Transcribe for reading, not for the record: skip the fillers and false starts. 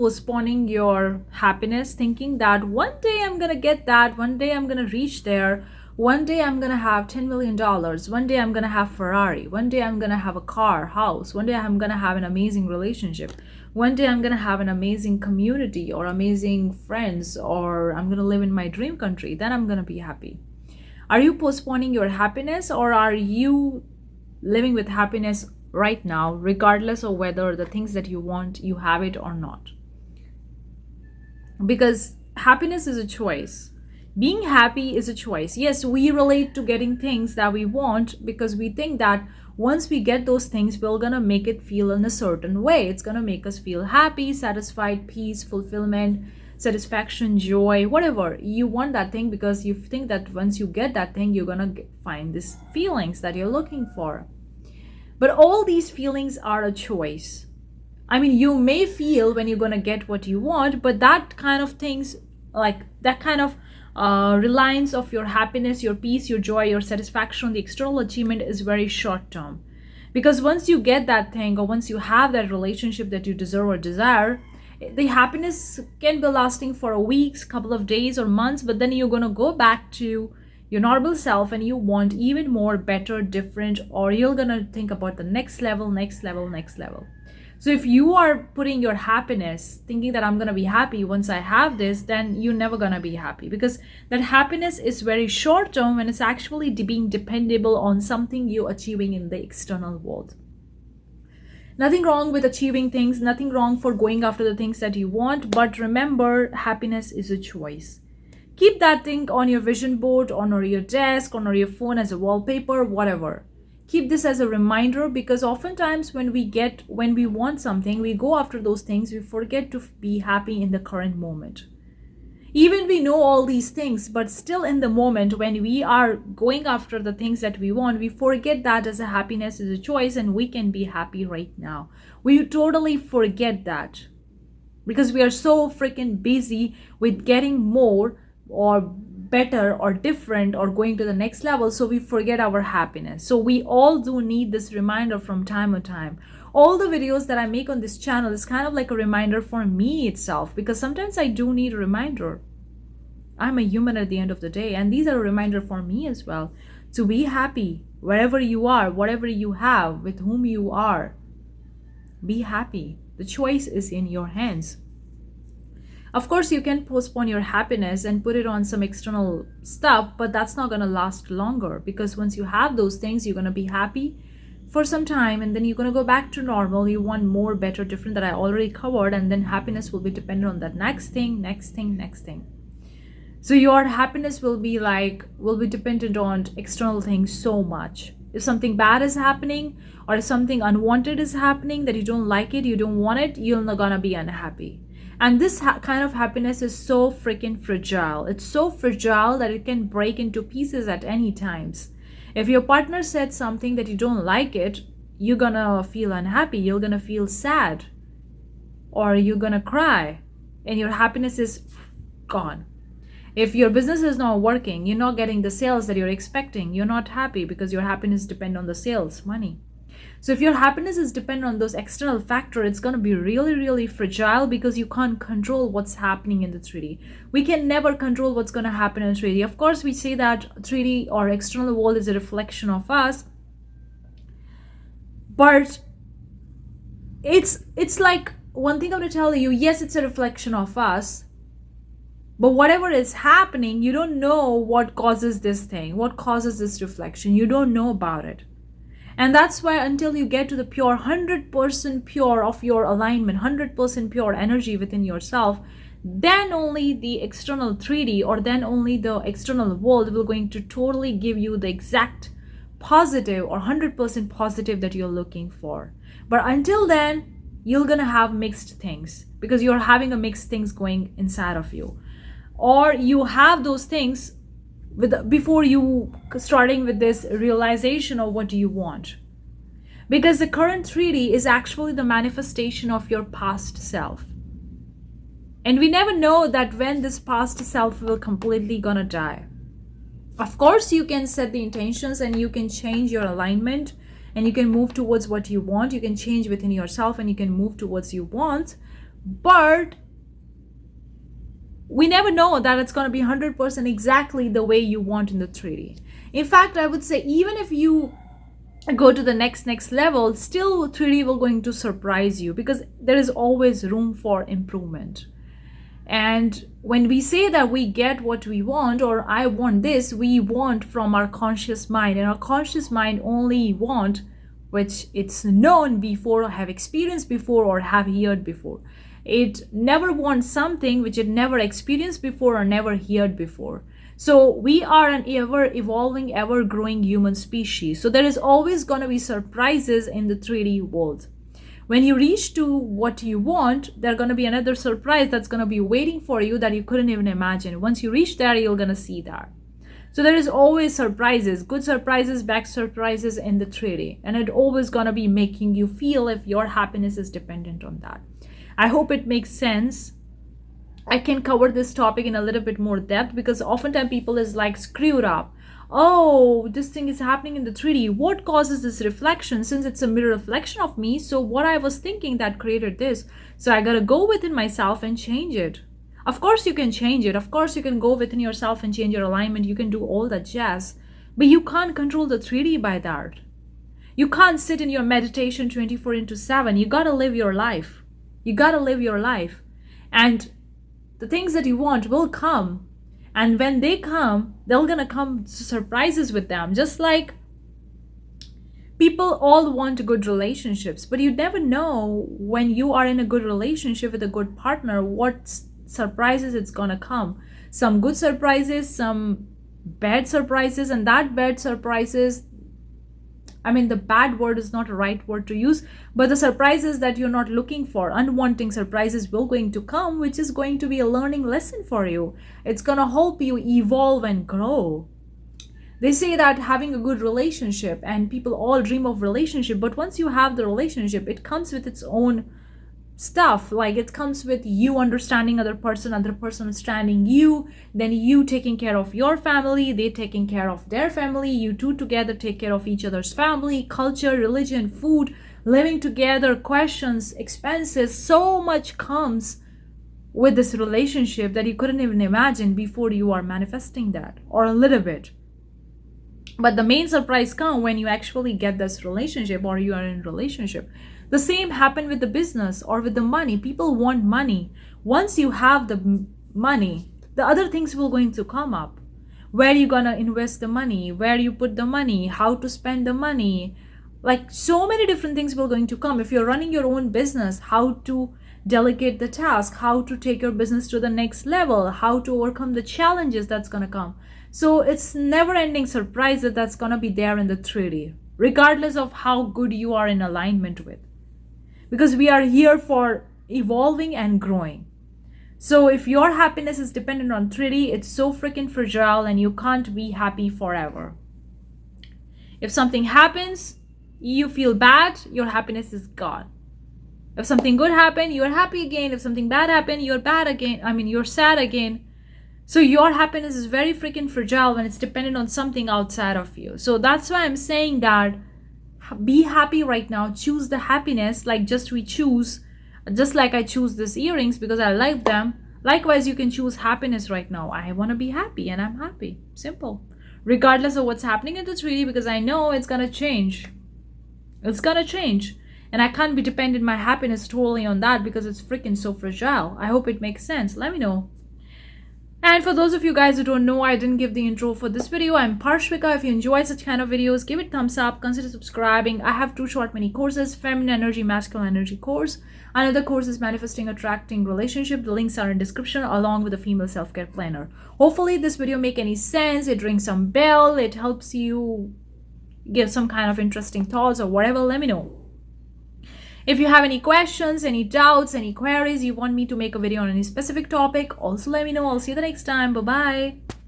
postponing your happiness, thinking that one day I'm gonna get that, one day I'm gonna reach there, one day I'm gonna have $10 million, one day I'm gonna have Ferrari, one day I'm gonna have a car, house, one day I'm gonna have an amazing relationship, one day I'm gonna have an amazing community or amazing friends, or I'm gonna live in my dream country, then I'm gonna be happy. Are you postponing your happiness, or are you living with happiness right now, regardless of whether the things that you want, you have it or not? Because happiness is a choice. Being happy is a choice. Yes, we relate to getting things that we want because we think that once we get those things, we're gonna make it feel in a certain way. It's gonna make us feel happy, satisfied, peace, fulfillment, satisfaction, joy, whatever. You want that thing because you think that once you get that thing, you're gonna find these feelings that you're looking for. But all these feelings are a choice. I mean, you may feel when you're going to get what you want, but that kind of things, like that kind of reliance of your happiness, your peace, your joy, your satisfaction, the external achievement is very short term. Because once you get that thing, or once you have that relationship that you deserve or desire, the happiness can be lasting for a week, couple of days or months, but then you're going to go back to your normal self and you want even more, better, different, or you're gonna think about the next level, next level, next level. So if you are putting your happiness, thinking that I'm gonna be happy once I have this, then you're never gonna be happy, because that happiness is very short term and it's actually being dependable on something you're achieving in the external world. Nothing wrong with achieving things, nothing wrong for going after the things that you want, but remember, happiness is a choice. Keep that thing on your vision board, on your desk, on your phone as a wallpaper, whatever. Keep this as a reminder, because oftentimes when we want something, we go after those things, we forget to be happy in the current moment. Even we know all these things, but still in the moment when we are going after the things that we want, we forget that as a happiness is a choice and we can be happy right now. We totally forget that because we are so freaking busy with getting more or better or different or going to the next level, so we forget our happiness. So we all do need this reminder from time to time. All the videos that I make on this channel is kind of like a reminder for me itself, because sometimes I do need a reminder. I'm a human at the end of the day, and these are a reminder for me as well to be happy wherever you are, whatever you have, with whom you are. Be happy. The choice is in your hands. Of course, you can postpone your happiness and put it on some external stuff, but that's not going to last longer, because once you have those things, you're going to be happy for some time and then you're going to go back to normal. You want more, better, different, that I already covered, and then happiness will be dependent on that next thing, next thing, next thing. So your happiness will be dependent on external things so much. If something bad is happening or if something unwanted is happening that you don't like it, you don't want it, you're not going to be unhappy. And this kind of happiness is so freaking fragile. It's so fragile that it can break into pieces at any times. If your partner said something that you don't like it, you're gonna feel unhappy, you're gonna feel sad, or you're gonna cry, and your happiness is gone. If your business is not working, you're not getting the sales that you're expecting, you're not happy because your happiness depends on the sales, money. So if your happiness is dependent on those external factors, it's going to be really, really fragile, because you can't control what's happening in the 3D. We can never control what's going to happen in 3D. Of course, we say that 3D or external world is a reflection of us, but it's like, one thing I'm going to tell you, yes, it's a reflection of us, but whatever is happening, you don't know what causes this thing, what causes this reflection. You don't know about it. And that's why until you get to the pure, 100% pure of your alignment, 100% pure energy within yourself, then only the external 3D or then only the external world will going to totally give you the exact positive or 100% positive that you're looking for. But until then, you're going to have mixed things, because you're having a mixed things going inside of you. Or you have those things before you starting with this realization of what you want, because the current 3D is actually the manifestation of your past self, and we never know that when this past self will completely gonna die. Of course, you can set the intentions and you can change your alignment and you can move towards what you want. You can change within yourself and you can move towards you want, But we never know that it's going to be 100% exactly the way you want in the 3D. In fact, I would say even if you go to the next level, still 3D will going to surprise you, because there is always room for improvement. And when we say that we get what we want, or I want this, we want from our conscious mind, and our conscious mind only want which it's known before, or have experienced before, or have heard before. It never wants something which it never experienced before or never heard before. So we are an ever evolving, ever growing human species. So there is always going to be surprises in the 3D world. When you reach to what you want, there's going to be another surprise that's going to be waiting for you that you couldn't even imagine. Once you reach there, you're going to see that. So there is always surprises, good surprises, bad surprises in the 3D. And it always going to be making you feel if your happiness is dependent on that. I hope it makes sense. I can cover this topic in a little bit more depth, because oftentimes people is like screwed up. Oh, this thing is happening in the 3D. What causes this reflection? Since it's a mirror reflection of me, so what I was thinking that created this. So I gotta go within myself and change it. Of course you can change it. Of course you can go within yourself and change your alignment. You can do all that jazz. But you can't control the 3D by that. You can't sit in your meditation 24/7. You gotta live your life. You gotta live your life. And the things that you want will come. And when they come, they're gonna come surprises with them. Just like people all want good relationships, but you never know when you are in a good relationship with a good partner what surprises it's gonna come. Some good surprises, some bad surprises, and that bad surprises, I mean, the bad word is not a right word to use, but the surprises that you're not looking for, unwanting surprises will going to come, which is going to be a learning lesson for you. It's going to help you evolve and grow. They say that having a good relationship, and people all dream of relationship, but once you have the relationship, it comes with its own stuff. Like it comes with you understanding other person understanding you, then you taking care of your family, they taking care of their family, you two together take care of each other's family, culture, religion, food, living together, questions, expenses. So much comes with this relationship that you couldn't even imagine before you are manifesting that, or a little bit. But the main surprise comes when you actually get this relationship, or you are in a relationship. The same happened with the business or with the money. People want money. Once you have the money, the other things will going to come up. Where you gonna invest the money? Where you put the money? How to spend the money? Like so many different things will going to come. If you're running your own business, how to delegate the task, how to take your business to the next level, how to overcome the challenges that's gonna come. So it's never ending surprise that's gonna be there in the 3D, regardless of how good you are in alignment with. Because we are here for evolving and growing. So if your happiness is dependent on 3D, it's so freaking fragile and you can't be happy forever. If something happens, you feel bad, your happiness is gone. If something good happened, you're happy again. If something bad happened, you're bad again. I mean, you're sad again. So your happiness is very freaking fragile when it's dependent on something outside of you. So that's why I'm saying that be happy right now. Choose the happiness, like just like I choose these earrings because I like them. Likewise, you can choose happiness right now. I want to be happy and I'm happy. Simple. Regardless of what's happening in the 3D, because I know it's going to change. It's going to change. And I can't be dependent my happiness totally on that because it's freaking so fragile. I hope it makes sense. Let me know. And for those of you guys who don't know, I didn't give the intro for this video. I'm Parshvika. If you enjoy such kind of videos, give it a thumbs up. Consider subscribing. I have 2 short mini courses, Feminine Energy, Masculine Energy course. Another course is Manifesting, Attracting Relationship. The links are in description along with the Female Self-Care Planner. Hopefully this video make any sense. It rings some bell. It helps you get some kind of interesting thoughts or whatever. Let me know. If you have any questions, any doubts, any queries, you want me to make a video on any specific topic, also let me know. I'll see you the next time. Bye-bye.